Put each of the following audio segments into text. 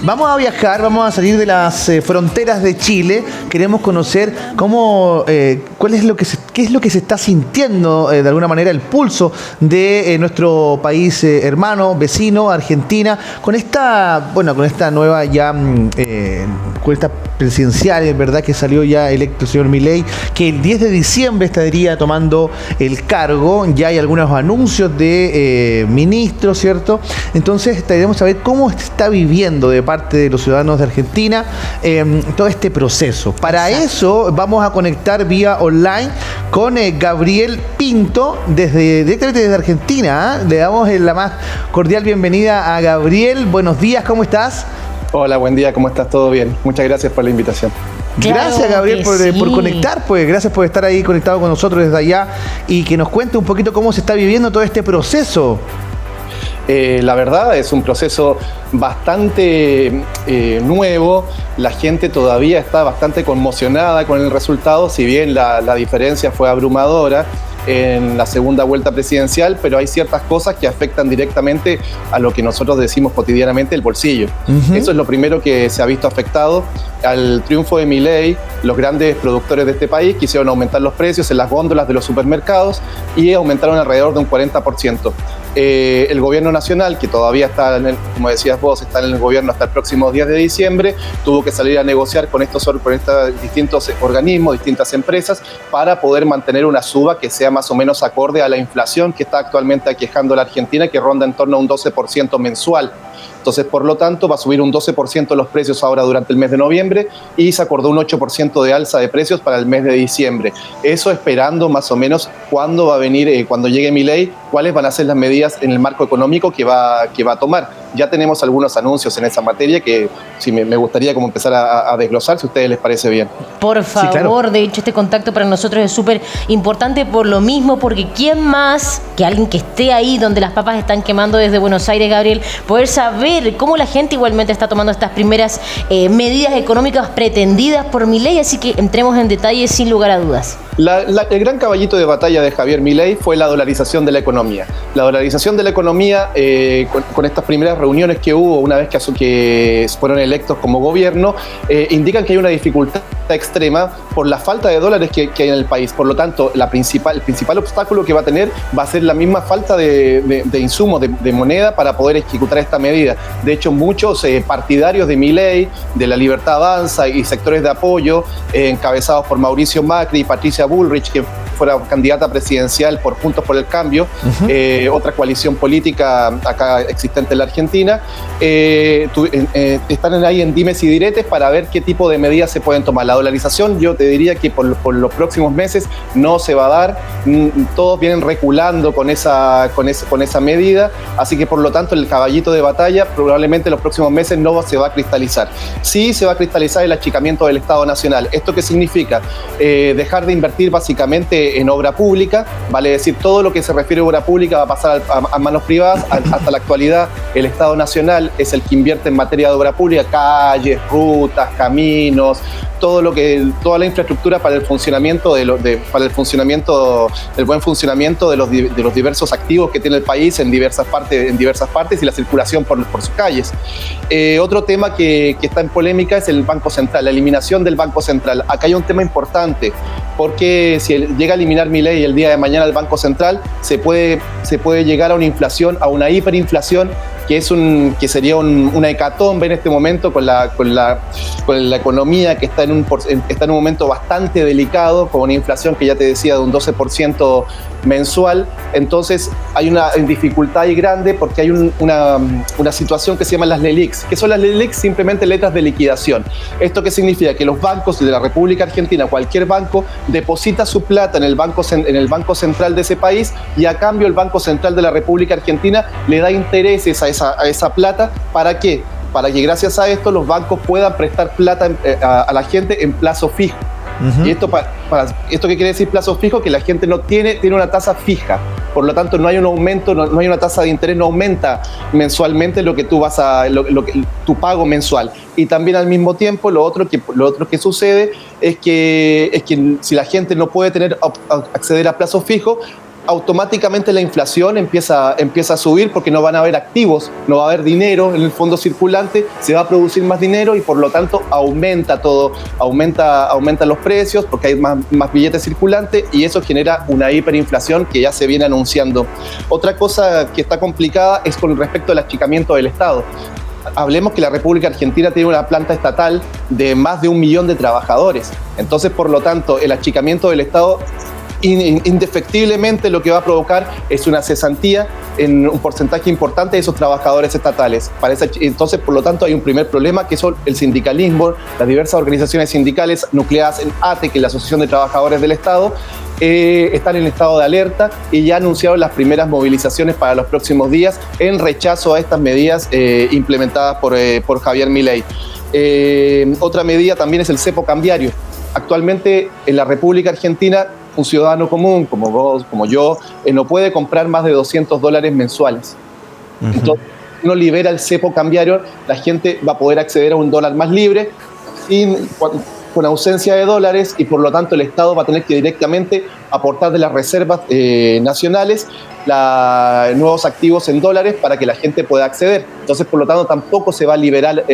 Vamos a viajar, vamos a salir de las fronteras de Chile. Queremos conocer qué es lo que se está sintiendo de alguna manera el pulso de nuestro país hermano, vecino, Argentina, con esta nueva con esta presidencial, es verdad que salió ya electo el señor Milei, que el 10 de diciembre estaría tomando el cargo. Ya hay algunos anuncios de ministros, ¿cierto? Entonces queremos saber cómo está viviendo de parte de los ciudadanos de Argentina todo este proceso. Para eso vamos a conectar vía online con Gabriel Pinto directamente desde Argentina. Le damos la más cordial bienvenida a Gabriel. Buenos días, ¿cómo estás? Hola, buen día, ¿cómo estás? ¿Todo bien? Muchas gracias por la invitación. Claro, gracias, Gabriel, por conectar, pues gracias por estar ahí conectado con nosotros desde allá y que nos cuente un poquito cómo se está viviendo todo este proceso. La verdad es un proceso bastante nuevo. La gente todavía está bastante conmocionada con el resultado, si bien la diferencia fue abrumadora en la segunda vuelta presidencial, pero hay ciertas cosas que afectan directamente a lo que nosotros decimos cotidianamente, el bolsillo. Eso es lo primero que se ha visto afectado. Al triunfo de Milei, los grandes productores de este país quisieron aumentar los precios en las góndolas de los supermercados y aumentaron alrededor de un 40%. El gobierno nacional, que todavía está, como decías vos, está en el gobierno hasta el próximo 10 de diciembre, tuvo que salir a negociar con estos distintos organismos, distintas empresas, para poder mantener una suba que sea más o menos acorde a la inflación que está actualmente aquejando a la Argentina, que ronda en torno a un 12% mensual. Entonces, por lo tanto, va a subir un 12% los precios ahora durante el mes de noviembre y se acordó un 8% de alza de precios para el mes de diciembre. Eso esperando más o menos cuándo va a venir, cuando llegue Milei, cuáles van a ser las medidas en el marco económico que va a tomar. Ya tenemos algunos anuncios en esa materia que sí, me gustaría como empezar a desglosar, si a ustedes les parece bien. Por favor, sí, claro. De hecho, este contacto para nosotros es súper importante por lo mismo, porque ¿quién más que alguien que esté ahí donde las papas están quemando desde Buenos Aires, Gabriel, poder saber cómo la gente igualmente está tomando estas primeras medidas económicas pretendidas por Milei? Así que entremos en detalle sin lugar a dudas. El gran caballito de batalla de Javier Milei fue la dolarización de la economía. La dolarización de la economía, con estas primeras reuniones que hubo una vez que fueron electos como gobierno, indican que hay una dificultad extrema por la falta de dólares que hay en el país. Por lo tanto, el principal obstáculo que va a tener va a ser la misma falta de insumos, de moneda para poder ejecutar esta medida. De hecho, muchos partidarios de Milei, de La Libertad Avanza y sectores de apoyo, encabezados por Mauricio Macri y Patricia Bullrich, que fuera candidata presidencial por Juntos por el Cambio, otra coalición política acá existente en la Argentina, están ahí en dimes y diretes para ver qué tipo de medidas se pueden tomar. La dolarización, yo te diría que por los próximos meses no se va a dar. Todos vienen reculando con esa medida, así que por lo tanto el caballito de batalla probablemente en los próximos meses no se va a cristalizar. Sí se va a cristalizar el achicamiento del Estado Nacional. ¿Esto qué significa? Dejar de invertir básicamente en obra pública, vale decir, todo lo que se refiere a obra pública va a pasar a manos privadas. Hasta la actualidad el Estado Nacional es el que invierte en materia de obra pública, calles, rutas, caminos, toda la infraestructura para el funcionamiento el buen funcionamiento de los diversos activos que tiene el país en diversas partes y la circulación por sus calles. Otro tema que está en polémica es el Banco Central, la eliminación del Banco Central. Acá hay un tema importante, porque si llega a eliminar Milei el día de mañana el Banco Central, se puede llegar a una inflación, a una hiperinflación, que sería una hecatombe en este momento con la economía que está en un momento bastante delicado, con una inflación que ya te decía de un 12% mensual. Entonces hay una dificultad ahí grande, porque hay una situación que se llama las LELIQs. ¿Qué son las LELIQs? Simplemente letras de liquidación. ¿Esto qué significa? Que los bancos de la República Argentina, cualquier banco, deposita su plata en el Banco Central de ese país, y a cambio el Banco Central de la República Argentina le da intereses a esa plata. ¿Para qué? Para que gracias a esto los bancos puedan prestar plata a la gente en plazo fijo. ¿Y esto qué quiere decir plazo fijo? Que la gente no tiene una tasa fija. Por lo tanto, no hay un aumento, no hay una tasa de interés, no aumenta mensualmente tu pago mensual. Y también al mismo tiempo, lo otro que sucede es que si la gente no puede acceder a plazo fijo, automáticamente la inflación empieza a subir porque no van a haber activos, no va a haber dinero en el fondo circulante, se va a producir más dinero y por lo tanto aumenta todo, aumentan los precios porque hay más billetes circulantes y eso genera una hiperinflación que ya se viene anunciando. Otra cosa que está complicada es con respecto al achicamiento del Estado. Hablemos que la República Argentina tiene una planta estatal de más de 1 millón de trabajadores. Entonces, por lo tanto, el achicamiento del Estado indefectiblemente lo que va a provocar es una cesantía en un porcentaje importante de esos trabajadores estatales. Entonces, por lo tanto, hay un primer problema que es el sindicalismo, las diversas organizaciones sindicales nucleadas en ATE, que es la Asociación de Trabajadores del Estado, están en estado de alerta y ya anunciaron las primeras movilizaciones para los próximos días en rechazo a estas medidas implementadas por Javier Milei. Otra medida también es el cepo cambiario. Actualmente en la República Argentina un ciudadano común, como vos, como yo, no puede comprar más de $200 mensuales. Uh-huh. Entonces, si uno libera el cepo cambiario, la gente va a poder acceder a un dólar más libre, con ausencia de dólares, y por lo tanto el Estado va a tener que directamente aportar de las reservas nacionales nuevos activos en dólares para que la gente pueda acceder. Entonces, por lo tanto, tampoco se va a liberar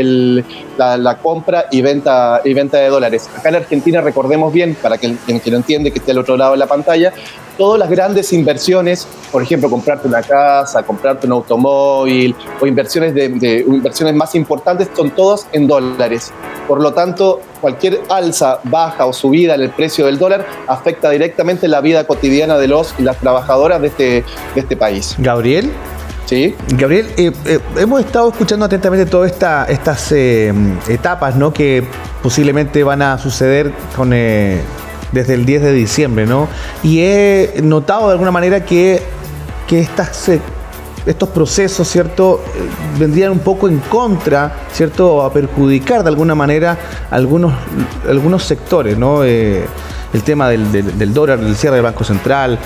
la compra y venta de dólares. Acá en Argentina, recordemos bien, para que no entiende, que esté al otro lado de la pantalla, todas las grandes inversiones, por ejemplo, comprarte una casa, comprarte un automóvil o inversiones inversiones más importantes, son todas en dólares. Por lo tanto, cualquier alza, baja o subida en el precio del dólar afecta directamente la vida cotidiana de los y las trabajadoras de este país. Gabriel. Sí. Gabriel, hemos estado escuchando atentamente todas estas etapas, ¿no?, que posiblemente van a suceder desde el 10 de diciembre, ¿no? Y he notado de alguna manera que estos procesos, ¿cierto?, vendrían un poco en contra, ¿cierto?, a perjudicar de alguna manera algunos sectores, ¿no? El tema del dólar, del cierre del Banco Central,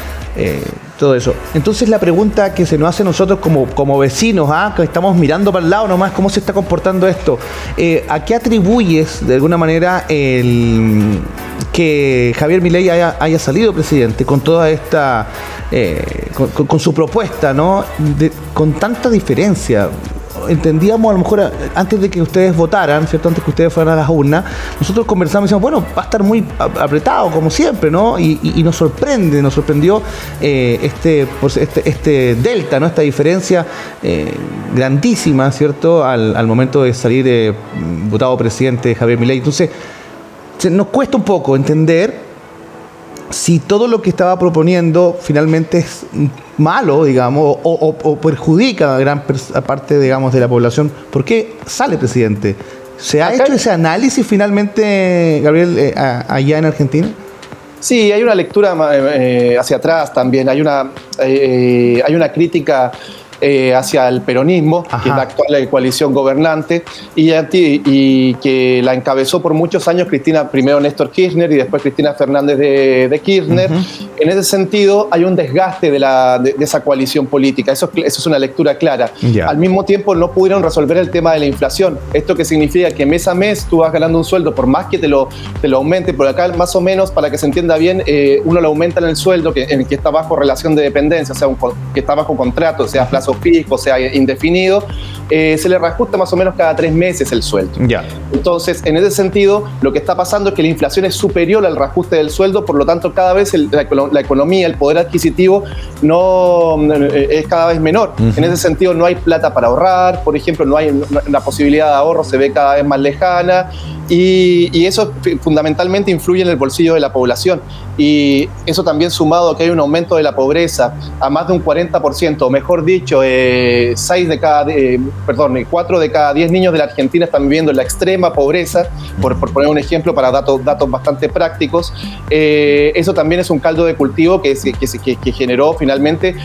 todo eso. Entonces la pregunta que se nos hace a nosotros como vecinos, que estamos mirando para el lado nomás, ¿cómo se está comportando esto? ¿A qué atribuyes de alguna manera que Javier Milei haya salido presidente con toda esta, con su propuesta, ¿no?, con tanta diferencia? Entendíamos, a lo mejor antes de que ustedes votaran, ¿cierto?, antes que ustedes fueran a las urnas, nosotros conversamos y decíamos, bueno, va a estar muy apretado como siempre, ¿no? Y nos sorprendió este delta, ¿no?, esta diferencia grandísima, ¿cierto?, al momento de salir votado presidente Javier Milei. Entonces, nos cuesta un poco entender si todo lo que estaba proponiendo finalmente es malo, digamos, o perjudica a gran parte, digamos, de la población. ¿Por qué sale presidente? ¿Se ha hecho ese análisis finalmente, Gabriel, allá en Argentina? Sí, hay una lectura hacia atrás también. Hay una crítica hacia el peronismo, que es la actual coalición gobernante, y que la encabezó por muchos años primero Néstor Kirchner y después Cristina Fernández de Kirchner. En ese sentido, hay un desgaste de esa coalición política. Eso es una lectura clara. Al mismo tiempo, no pudieron resolver el tema de la inflación. Esto que significa que mes a mes tú vas ganando un sueldo, por más que te lo aumente. Por acá, más o menos, para que se entienda bien, uno lo aumenta en el sueldo en el que está bajo relación de dependencia, o sea, que está bajo contrato, sea plazo fijo, sea indefinido, se le reajusta más o menos cada 3 meses el sueldo. Entonces, en ese sentido, lo que está pasando es que la inflación es superior al reajuste del sueldo, por lo tanto, cada vez la economía, el poder adquisitivo es cada vez menor. En ese sentido, no hay plata para ahorrar, por ejemplo, la posibilidad de ahorro se ve cada vez más lejana, y eso fundamentalmente influye en el bolsillo de la población. Y eso también sumado a que hay un aumento de la pobreza a más de un 40%, o mejor dicho, 4 de cada 10 niños de la Argentina están viviendo en la extrema pobreza, por poner un ejemplo para datos bastante prácticos. Eso también es un caldo de cultivo que generó finalmente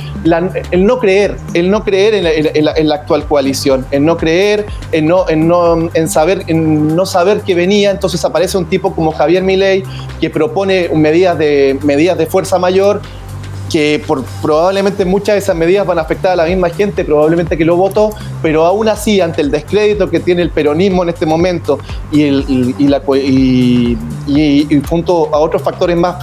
el no creer en la actual coalición, en no creer, en no saber que venía. Entonces aparece un tipo como Javier Milei, que propone medidas de fuerza mayor, que probablemente muchas de esas medidas van a afectar a la misma gente, probablemente que lo votó, pero aún así, ante el descrédito que tiene el peronismo en este momento y junto a otros factores más,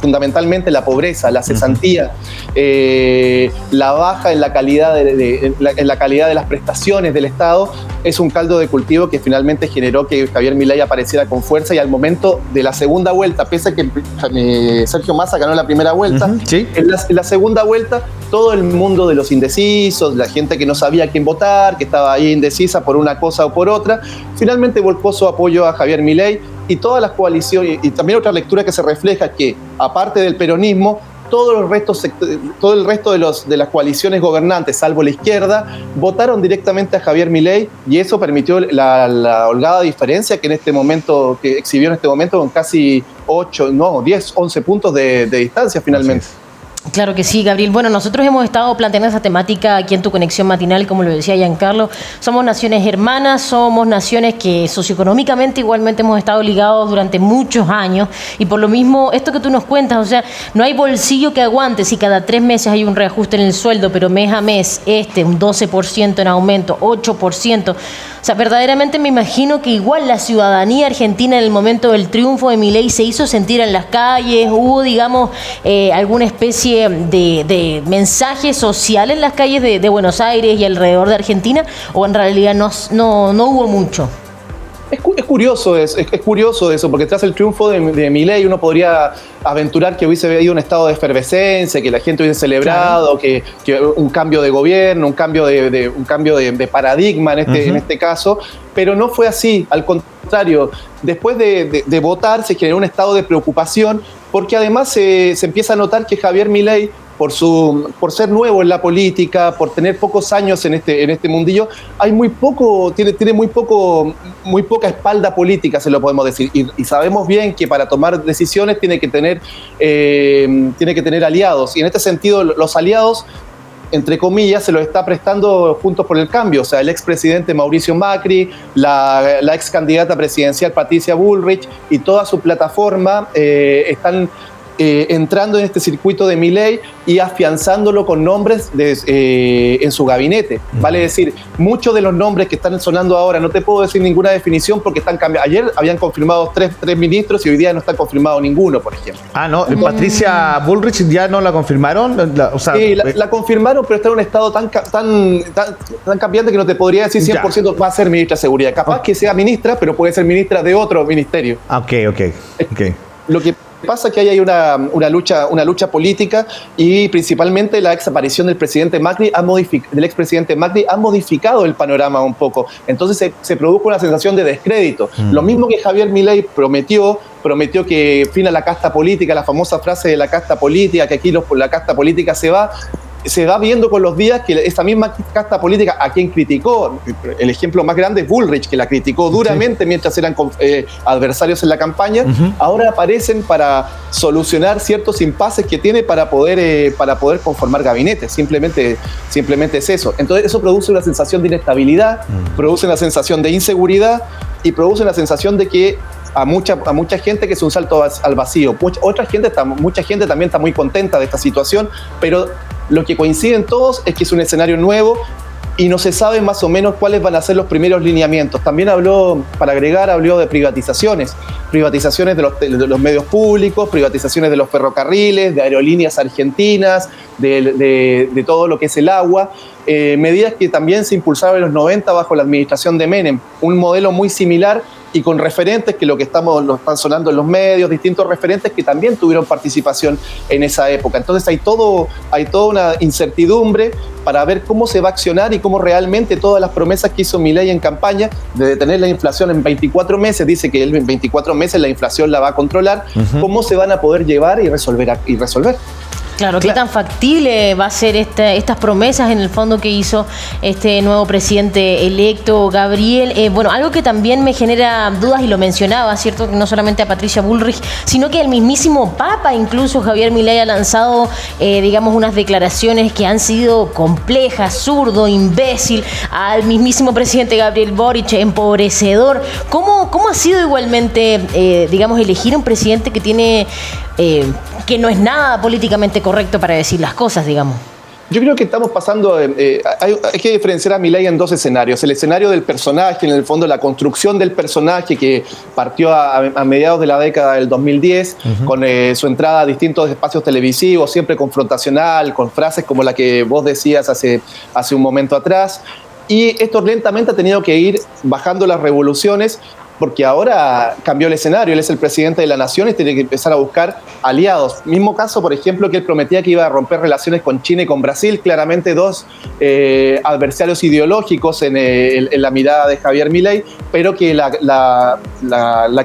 fundamentalmente la pobreza, la cesantía, la baja en la calidad en la calidad de las prestaciones del Estado, es un caldo de cultivo que finalmente generó que Javier Milei apareciera con fuerza, y al momento de la segunda vuelta, pese a que Sergio Massa ganó la primera vuelta, sí. En la segunda vuelta, todo el mundo de los indecisos, la gente que no sabía a quién votar, que estaba ahí indecisa por una cosa o por otra, finalmente volcó su apoyo a Javier Milei, y todas las coaliciones, y también otra lectura que se refleja que, aparte del peronismo, todo el resto de las coaliciones gobernantes, salvo la izquierda, votaron directamente a Javier Milei, y eso permitió la holgada diferencia que exhibió en este momento con casi 10, 11 puntos de distancia finalmente. Claro que sí, Gabriel. Bueno, nosotros hemos estado planteando esa temática aquí en Tu Conexión Matinal, como lo decía Giancarlo. Somos naciones hermanas, somos naciones que socioeconómicamente igualmente hemos estado ligados durante muchos años, y por lo mismo, esto que tú nos cuentas, o sea, no hay bolsillo que aguante si cada 3 meses hay un reajuste en el sueldo, pero mes a mes un 12% en aumento, 8%. O sea, verdaderamente me imagino que igual la ciudadanía argentina en el momento del triunfo de Milei se hizo sentir en las calles. Hubo, digamos, alguna especie de mensaje social en las calles de Buenos Aires y alrededor de Argentina, o en realidad no hubo mucho. Es curioso eso, porque tras el triunfo de Milei uno podría aventurar que hubiese habido un estado de efervescencia, que la gente hubiese celebrado, claro, que un cambio de gobierno, un cambio de paradigma en este caso, pero no fue así. Al contrario, después de votar se generó un estado de preocupación, porque además se empieza a notar que Javier Milei, por ser nuevo en la política, por tener pocos años en este mundillo, hay tiene muy poca espalda política, se lo podemos decir, y sabemos bien que para tomar decisiones tiene que tener aliados, y en este sentido los aliados, entre comillas, se los está prestando Juntos por el Cambio. O sea, el expresidente Mauricio Macri, la ex candidata presidencial Patricia Bullrich y toda su plataforma están entrando en este circuito de Milei y afianzándolo con nombres en su gabinete. Vale decir, muchos de los nombres que están sonando ahora, no te puedo decir ninguna definición porque están cambiando. Ayer habían confirmado tres ministros y hoy día no está confirmado ninguno, por ejemplo. Ah, no, Patricia Bullrich ya no la confirmaron. Sí, la confirmaron, pero está en un estado tan cambiante que no te podría decir 100% va a ser ministra de Seguridad. Capaz que sea ministra, pero puede ser ministra de otro ministerio. Ok. Lo que pasa es que ahí hay una lucha política, y principalmente la exaparición del expresidente Macri ha modificado el panorama un poco. Entonces se produjo una sensación de descrédito. Lo mismo que Javier Milei prometió que fin a la casta política, la famosa frase de la casta política, que aquí la casta política se va viendo con los días que esa misma casta política, a quien criticó, el ejemplo más grande es Bullrich, que la criticó duramente mientras eran adversarios en la campaña, ahora aparecen para solucionar ciertos impases que tiene para poder conformar gabinetes. Simplemente es eso. Entonces eso produce una sensación de inestabilidad, produce una sensación de inseguridad y produce una sensación de que a mucha gente que es un salto al vacío. Mucha gente también está muy contenta de esta situación, pero lo que coinciden todos es que es un escenario nuevo y no se sabe más o menos cuáles van a ser los primeros lineamientos. También habló de privatizaciones de los medios públicos, privatizaciones de los ferrocarriles, de aerolíneas argentinas, de todo lo que es el agua, medidas que también se impulsaron en los 90 bajo la administración de Menem, un modelo muy similar y con referentes que lo están sonando en los medios, distintos referentes que también tuvieron participación en esa época. Entonces hay toda una incertidumbre para ver cómo se va a accionar y cómo realmente todas las promesas que hizo Milei en campaña de detener la inflación en 24 meses, dice que él en 24 meses la inflación la va a controlar, cómo se van a poder llevar y resolver. Claro, ¿qué tan factible va a ser estas promesas en el fondo que hizo este nuevo presidente electo, Gabriel? Bueno, algo que también me genera dudas, y lo mencionaba, ¿cierto? No solamente a Patricia Bullrich, sino que el mismísimo Papa, incluso Javier Milei, ha lanzado, digamos, unas declaraciones que han sido complejas, zurdo, imbécil, al mismísimo presidente Gabriel Boric, empobrecedor. ¿Cómo ha sido igualmente, digamos, elegir un presidente que tiene que no es nada políticamente correcto para decir las cosas, digamos. Yo creo que estamos pasando, hay que diferenciar a Milei en dos escenarios. El escenario del personaje, en el fondo la construcción del personaje que partió a mediados de la década del 2010, con su entrada a distintos espacios televisivos, siempre confrontacional, con frases como la que vos decías hace un momento atrás. Y esto lentamente ha tenido que ir bajando las revoluciones, porque ahora cambió el escenario, él es el presidente de la nación y tiene que empezar a buscar aliados. Mismo caso, por ejemplo, que él prometía que iba a romper relaciones con China y con Brasil, claramente dos adversarios ideológicos en la mirada de Javier Milei, pero que la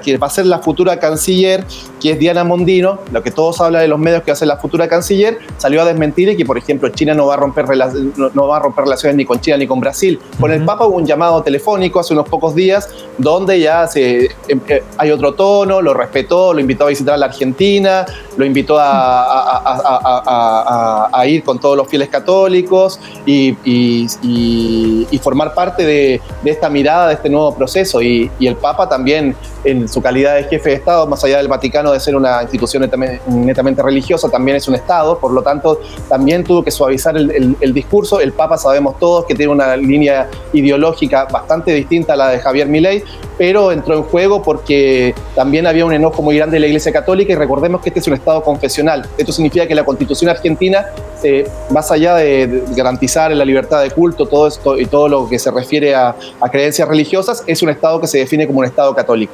que va a ser la futura canciller, que es Diana Mondino, lo que todos hablan de los medios que va a ser la futura canciller, salió a desmentir y que, por ejemplo, China no va a romper relaciones ni con China ni con Brasil. Con el Papa hubo un llamado telefónico hace unos pocos días, donde ya hay otro tono, lo respetó, lo invitó a visitar a la Argentina, lo invitó a ir con todos los fieles católicos y formar parte de esta mirada, de este nuevo proceso. Y el Papa también, en su calidad de jefe de Estado, más allá del Vaticano de ser una institución netamente religiosa, también es un Estado, por lo tanto también tuvo que suavizar el discurso. El Papa, sabemos todos que tiene una línea ideológica bastante distinta a la de Javier Milei, pero entró en juego porque también había un enojo muy grande de la Iglesia Católica, y recordemos que este es un Estado confesional. Esto significa que la Constitución argentina, más allá de garantizar la libertad de culto, todo esto y todo lo que se refiere a creencias religiosas, es un Estado que se define como un Estado católico.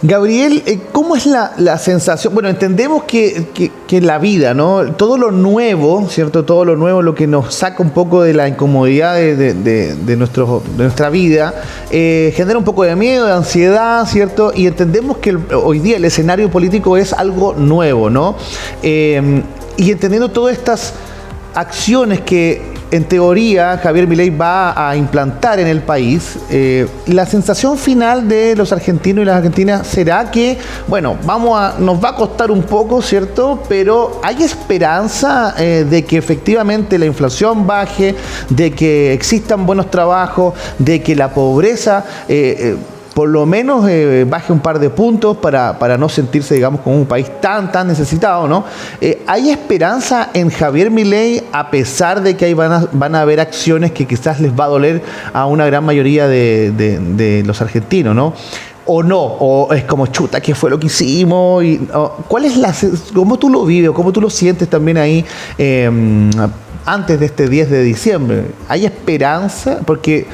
Gabriel, ¿cómo es la sensación? Bueno, entendemos que la vida, ¿no? Todo lo nuevo, ¿cierto? Todo lo nuevo, lo que nos saca un poco de la incomodidad de nuestra vida, genera un poco de miedo, de ansiedad, ¿cierto? Y entendemos que hoy día el escenario político es algo nuevo, ¿no? Y entendiendo todas estas acciones que en teoría Javier Milei va a implantar en el país, la sensación final de los argentinos y las argentinas será que, bueno, nos va a costar un poco, ¿cierto? Pero hay esperanza de que efectivamente la inflación baje, de que existan buenos trabajos, de que la pobreza por lo menos baje un par de puntos para no sentirse, digamos, como un país tan necesitado, ¿no? ¿Hay esperanza en Javier Milei, a pesar de que ahí van a haber acciones que quizás les va a doler a una gran mayoría de los argentinos, ¿no? ¿O no? ¿O es como, chuta, qué fue lo que hicimos? ¿Cuál es cómo tú lo vives, cómo tú lo sientes también ahí antes de este 10 de diciembre? ¿Hay esperanza? Porque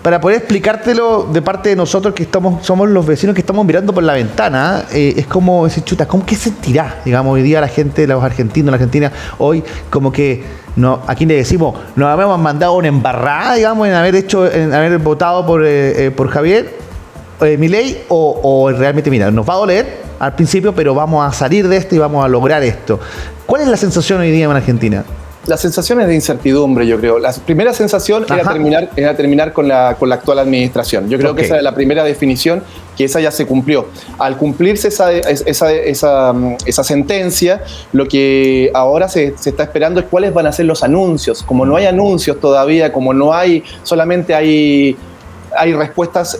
para poder explicártelo de parte de nosotros que somos los vecinos que estamos mirando por la ventana, es como decir, chuta, ¿cómo que sentirá, digamos, hoy día la gente, los argentinos, la Argentina, hoy como que no, aquí le decimos, nos habíamos mandado una embarrada, digamos, en haber votado por Javier Milei, o realmente, mira, nos va a doler al principio, pero vamos a salir de esto y vamos a lograr esto? ¿Cuál es la sensación hoy día en Argentina? Las sensaciones de incertidumbre, yo creo. La primera sensación era terminar con la actual administración. Yo creo que esa es la primera definición, que esa ya se cumplió. Al cumplirse esa sentencia, lo que ahora se está esperando es cuáles van a ser los anuncios. Como no hay anuncios todavía, como no hay, solamente hay respuestas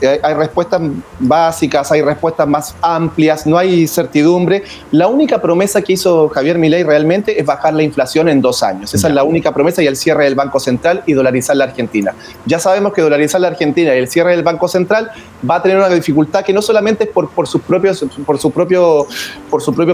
básicas, hay respuestas más amplias, no hay certidumbre. La única promesa que hizo Javier Milei realmente es bajar la inflación en 2 años. Esa es la única promesa, y el cierre del Banco Central y dolarizar la Argentina. Ya sabemos que dolarizar la Argentina y el cierre del Banco Central va a tener una dificultad que no solamente es por su propio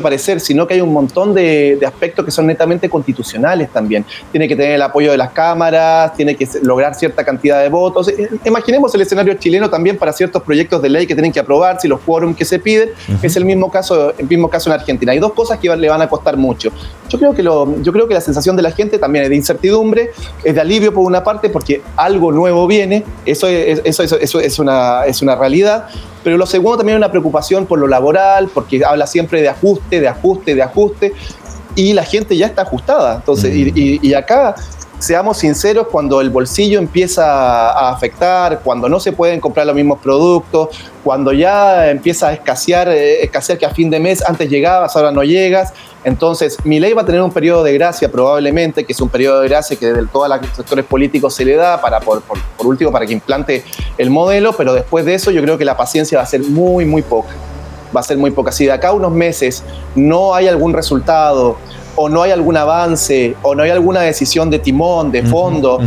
parecer, sino que hay un montón de aspectos que son netamente constitucionales también. Tiene que tener el apoyo de las cámaras, tiene que lograr cierta cantidad de votos. Imaginemos el escenario chileno también para ciertos proyectos de ley que tienen que aprobarse y los quórum que se piden. Es el mismo caso en Argentina. Hay dos cosas que le van a costar mucho. Yo creo que la sensación de la gente también es de incertidumbre, es de alivio por una parte, porque algo nuevo viene. Eso es una realidad. Pero lo segundo, también es una preocupación por lo laboral, porque habla siempre de ajuste, y la gente ya está ajustada. Entonces, y acá, seamos sinceros, cuando el bolsillo empieza a afectar, cuando no se pueden comprar los mismos productos, cuando ya empieza a escasear que a fin de mes antes llegabas, ahora no llegas. Entonces, Milei va a tener un periodo de gracia probablemente, que es un periodo de gracia que de todos los sectores políticos se le da por último, para que implante el modelo, pero después de eso yo creo que la paciencia va a ser muy, muy poca. va a ser muy poca. Si de acá a unos meses no hay algún resultado, o no hay algún avance, o no hay alguna decisión de timón, de fondo,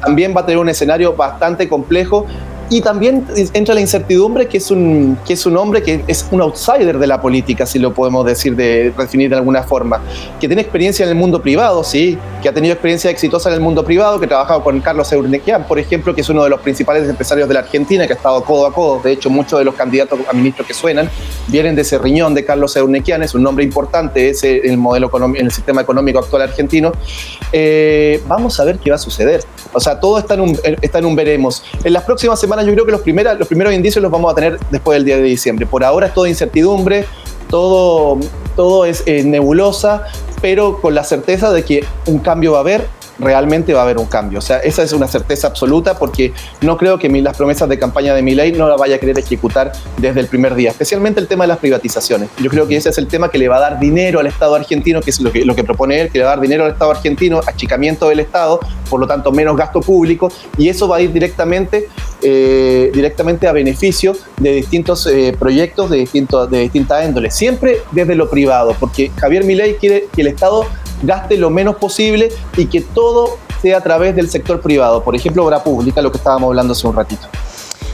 también va a tener un escenario bastante complejo. Y también entra la incertidumbre que es un hombre que es un outsider de la política, si lo podemos definir de alguna forma, que tiene experiencia en el mundo privado, sí, que ha tenido experiencia exitosa en el mundo privado, que ha trabajado con Carlos Eurnequian, por ejemplo, que es uno de los principales empresarios de la Argentina, que ha estado codo a codo. De hecho, muchos de los candidatos a ministros que suenan vienen de ese riñón de Carlos Eurnequian, es un nombre importante ese en el modelo en el sistema económico actual argentino. Vamos a ver qué va a suceder. O sea, todo está en un veremos. En las próximas semanas yo creo que los primeros indicios los vamos a tener después del 10 de diciembre. Por ahora es toda incertidumbre, todo es nebulosa, pero con la certeza de que un cambio va a haber, realmente va a haber un cambio. O sea, esa es una certeza absoluta, porque no creo que las promesas de campaña de Milei no las vaya a querer ejecutar desde el primer día, especialmente el tema de las privatizaciones. Yo creo que ese es el tema que le va a dar dinero al Estado argentino, que es lo que propone él, que le va a dar dinero al Estado argentino, achicamiento del Estado, por lo tanto menos gasto público, y eso va a ir directamente a beneficio de distintos proyectos de distinta índole, siempre desde lo privado, porque Javier Milei quiere que el Estado gaste lo menos posible y que todo sea a través del sector privado. Por ejemplo, obra pública, lo que estábamos hablando hace un ratito.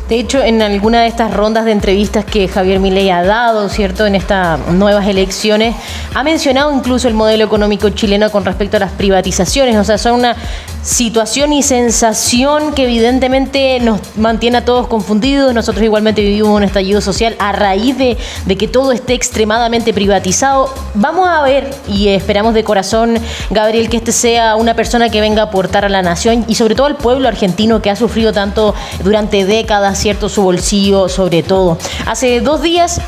De hecho, en alguna de estas rondas de entrevistas que Javier Milei ha dado, ¿cierto?, en estas nuevas elecciones, ha mencionado incluso el modelo económico chileno con respecto a las privatizaciones. O sea, son una situación y sensación que evidentemente nos mantiene a todos confundidos. Nosotros igualmente vivimos un estallido social a raíz de que todo esté extremadamente privatizado. Vamos a ver, y esperamos de corazón, Gabriel, que este sea una persona que venga a aportar a la nación y sobre todo al pueblo argentino, que ha sufrido tanto durante décadas, ¿cierto?, su bolsillo sobre todo. Hace 2 días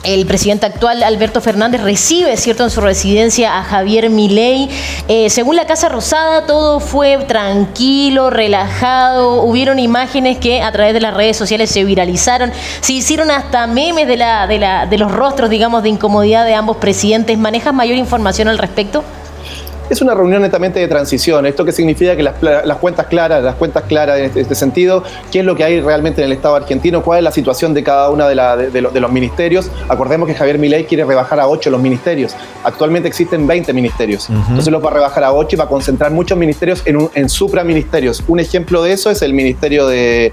el presidente actual, Alberto Fernández, recibe, ¿cierto?, en su residencia a Javier Milei. Según la Casa Rosada, todo fue tranquilo, relajado. Hubieron imágenes que a través de las redes sociales se viralizaron. Se hicieron hasta memes de los rostros, digamos, de incomodidad de ambos presidentes. ¿Manejas mayor información al respecto? Es una reunión netamente de transición. ¿Esto qué significa? Que las cuentas claras en este sentido, qué es lo que hay realmente en el Estado argentino, cuál es la situación de cada una de los ministerios. Acordemos que Javier Milei quiere rebajar a 8 los ministerios. Actualmente existen 20 ministerios. Entonces los va a rebajar a 8 y va a concentrar muchos ministerios en supraministerios. Un ejemplo de eso es el Ministerio de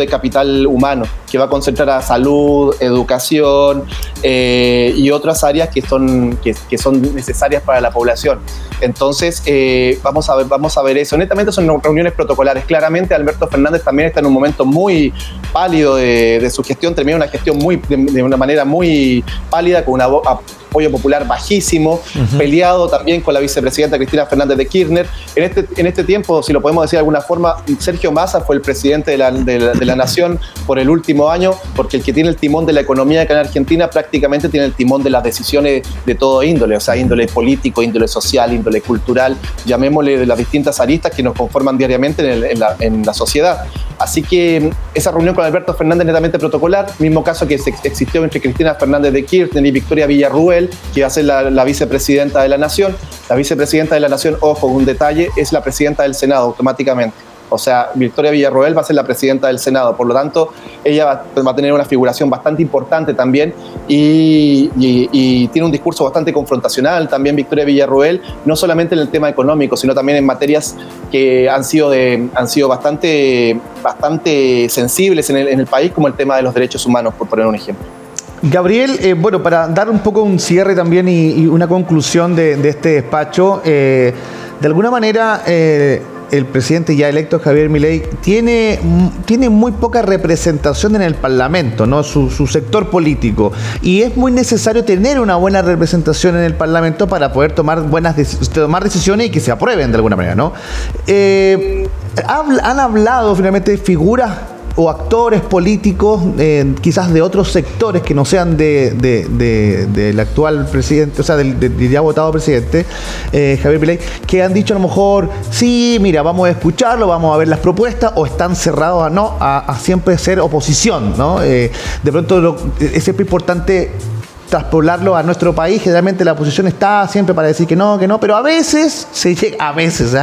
Capital Humano, que va a concentrar a salud, educación y otras áreas que son necesarias para la población. Entonces, vamos a ver eso. Netamente son reuniones protocolares. Claramente, Alberto Fernández también está en un momento muy pálido de su gestión. Termina una gestión de una manera muy pálida, con un apoyo popular bajísimo, peleado también con la vicepresidenta Cristina Fernández de Kirchner. En este tiempo, si lo podemos decir de alguna forma, Sergio Massa fue el presidente de la nación por el último año, porque el que tiene el timón de la economía acá en Argentina prácticamente tiene el timón de las decisiones de todo índole, o sea, índole político, índole social, índole cultural, llamémosle, de las distintas aristas que nos conforman diariamente en la sociedad. Así que esa reunión con Alberto Fernández netamente protocolar, mismo caso que existió entre Cristina Fernández de Kirchner y Victoria Villarruel, que va a ser la vicepresidenta de la Nación. La vicepresidenta de la Nación, ojo, un detalle, es la presidenta del Senado automáticamente. O sea, Victoria Villarruel va a ser la presidenta del Senado, por lo tanto, ella va a tener una figuración bastante importante también y tiene un discurso bastante confrontacional también Victoria Villarruel, no solamente en el tema económico, sino también en materias que han sido bastante sensibles en el país, como el tema de los derechos humanos, por poner un ejemplo. Gabriel, bueno, para dar un poco un cierre también y una conclusión de este despacho, de alguna manera el presidente ya electo, Javier Milei, tiene muy poca representación en el Parlamento, ¿no? Su sector político. Y es muy necesario tener una buena representación en el Parlamento para poder tomar decisiones y que se aprueben de alguna manera, ¿no? Han hablado finalmente de figuras o actores políticos, quizás de otros sectores que no sean del actual presidente, o sea, del ya votado presidente, Javier Milei, que han dicho a lo mejor, sí, mira, vamos a escucharlo, vamos a ver las propuestas, o están cerrados a siempre ser oposición, ¿no? De pronto es siempre importante traspolarlo a nuestro país. Generalmente la oposición está siempre para decir que no, pero a veces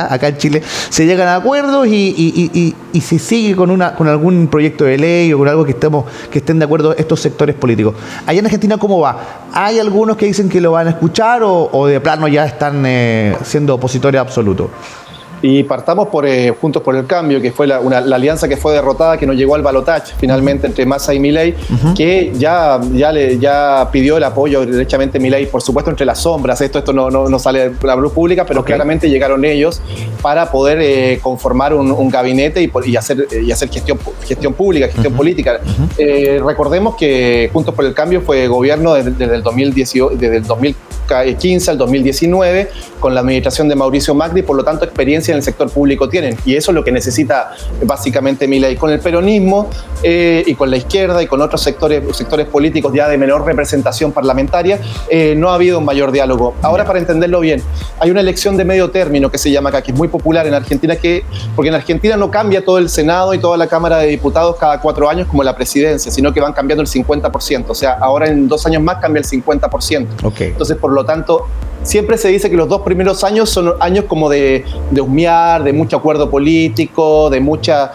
acá en Chile se llegan a acuerdos y se sigue con algún proyecto de ley o con algo que estén de acuerdo estos sectores políticos. Allá en Argentina, ¿cómo va? ¿Hay algunos que dicen que lo van a escuchar o de plano ya están siendo opositores absolutos? Y partamos por Juntos por el Cambio, que fue la alianza que fue derrotada, que no llegó al balotaje finalmente entre Massa y Milei, que ya pidió el apoyo derechamente Milei, por supuesto entre las sombras. Esto no sale de la luz pública, pero claramente llegaron ellos para poder conformar un gabinete y hacer gestión pública, gestión política. Recordemos que Juntos por el Cambio fue gobierno desde el 2015 al 2019 con la administración de Mauricio Macri, por lo tanto experiencia en el sector público tienen, y eso es lo que necesita básicamente Milei. Con el peronismo y con la izquierda y con otros sectores políticos ya de menor representación parlamentaria, no ha habido un mayor diálogo. Ahora, para entenderlo bien, hay una elección de medio término que se llama acá, que es muy popular en Argentina, porque en Argentina no cambia todo el Senado y toda la Cámara de Diputados cada 4 años como la presidencia, sino que van cambiando el 50%, o sea, ahora en 2 años más cambia el 50%. Entonces, por lo tanto, siempre se dice que los 2 primeros años son años como de husmear, de mucho acuerdo político, de mucha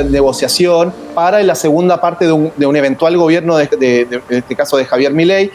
negociación, para en la segunda parte de un eventual gobierno, en este caso de Javier Milei,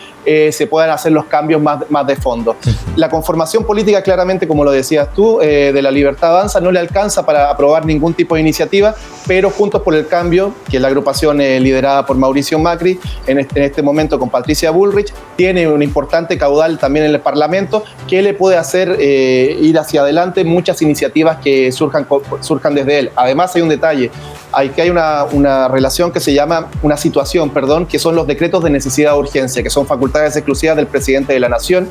se puedan hacer los cambios más de fondo. La conformación política, claramente, como lo decías tú, de La Libertad Avanza no le alcanza para aprobar ningún tipo de iniciativa, pero Juntos por el Cambio, que es la agrupación liderada por Mauricio Macri, en este momento con Patricia Bullrich, tiene un importante caudal también en el Parlamento que le puede hacer ir hacia adelante muchas iniciativas que surjan desde él. Además, hay un detalle. Hay una relación que se llama, una situación, que son los decretos de necesidad de urgencia, que son facultades exclusivas del presidente de la Nación,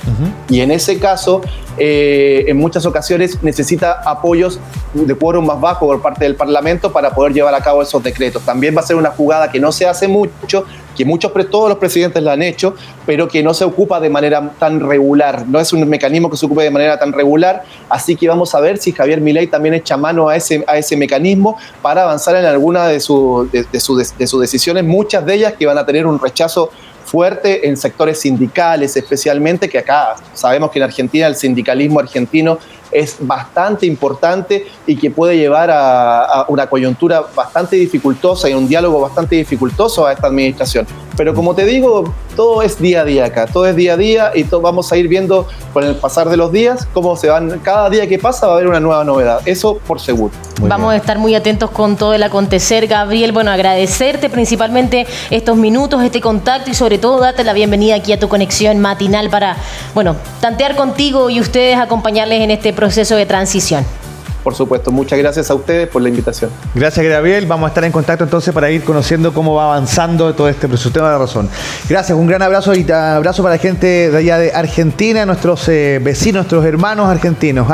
y en ese caso, en muchas ocasiones necesita apoyos de quórum más bajo por parte del Parlamento para poder llevar a cabo esos decretos. También va a ser una jugada que no se hace mucho, que todos los presidentes la han hecho, pero que no se ocupa de manera tan regular. No es un mecanismo que se ocupe de manera tan regular, así que vamos a ver si Javier Milei también echa mano a ese mecanismo para avanzar en alguna de sus decisiones, muchas de ellas que van a tener un rechazo fuerte en sectores sindicales, especialmente, que acá sabemos que en Argentina el sindicalismo argentino es bastante importante y que puede llevar a una coyuntura bastante dificultosa y un diálogo bastante dificultoso a esta administración. Pero como te digo, todo es día a día acá, todo es día a día, y vamos a ir viendo con el pasar de los días cómo se van. Cada día que pasa va a haber una nueva novedad, eso por seguro. Vamos a estar muy atentos con todo el acontecer, Gabriel. Bueno, agradecerte principalmente estos minutos, este contacto, y sobre todo darte la bienvenida aquí a tu conexión matinal para, tantear contigo y ustedes acompañarles en este proceso de transición. Por supuesto, muchas gracias a ustedes por la invitación. Gracias, Gabriel. Vamos a estar en contacto entonces para ir conociendo cómo va avanzando todo este proceso. Tema de razón. Gracias, un gran abrazo y abrazo para la gente de allá de Argentina, nuestros vecinos, nuestros hermanos argentinos.